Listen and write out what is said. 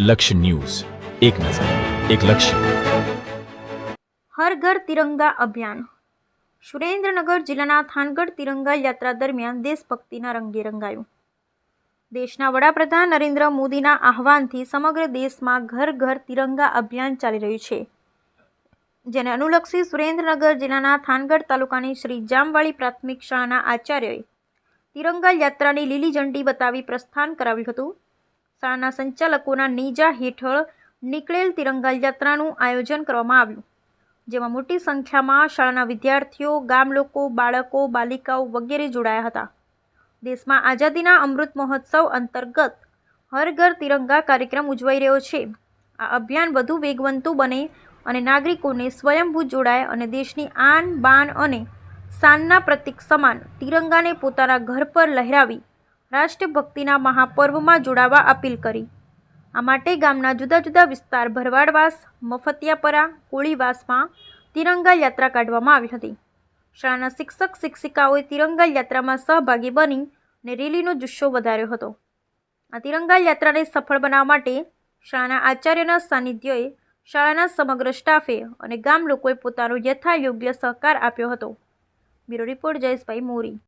લક્ષ્ય ન્યૂઝ, એક નજર, એક લક્ષ્ય. હર ઘર તિરંગા અભિયાન. સુરેન્દ્રનગર જિલ્લાના થાનગઢ તિરંગા યાત્રા દરમિયાન દેશભક્તિના રંગે રંગાયું. દેશના વડાપ્રધાન નરેન્દ્ર મોદીના આહવાનથી સમગ્ર દેશમાં ઘર ઘર તિરંગા અભિયાન ચાલી રહ્યું છે, જેને અનુલક્ષી સુરેન્દ્રનગર જિલ્લાના થાનગઢ તાલુકાની શ્રી જામવાળી પ્રાથમિક શાળાના આચાર્યએ તિરંગા યાત્રાની લીલી ઝંડી બતાવી પ્રસ્થાન કરાવ્યું હતું. શાળાના સંચાલકોના નેજા હેઠળ નીકળેલ તિરંગા યાત્રાનું આયોજન કરવામાં આવ્યું, જેમાં મોટી સંખ્યામાં શાળાના વિદ્યાર્થીઓ, ગામ લોકો, બાળકો, બાલિકાઓ વગેરે જોડાયા હતા. દેશમાં આઝાદીના અમૃત મહોત્સવ અંતર્ગત હર ઘર તિરંગા કાર્યક્રમ ઉજવાઈ રહ્યો છે. આ અભિયાન વધુ વેગવંતું બને અને નાગરિકોને સ્વયંભૂ જોડાય અને દેશની આન, બાન અને શાનના પ્રતીક સમાન તિરંગાને પોતાના ઘર પર લહેરાવી રાષ્ટ્રભક્તિના મહાપર્વમાં જોડાવા અપીલ કરી. આ માટે ગામના જુદા જુદા વિસ્તાર ભરવાડવાસ, મફતિયાપરા, કોળીવાસમાં તિરંગા યાત્રા કાઢવામાં આવી હતી. શાળાના શિક્ષક શિક્ષિકાઓએ તિરંગા યાત્રામાં સહભાગી બની અને રેલીનો જુસ્સો વધાર્યો હતો. આ તિરંગા યાત્રાને સફળ બનાવવા માટે શાળાના આચાર્યના સાનિધ્યએ શાળાના સમગ્ર સ્ટાફે અને ગામ લોકોએ પોતાનો યથાયોગ્ય સહકાર આપ્યો હતો. બ્યુરો રિપોર્ટ જયેશભાઈ મોરી.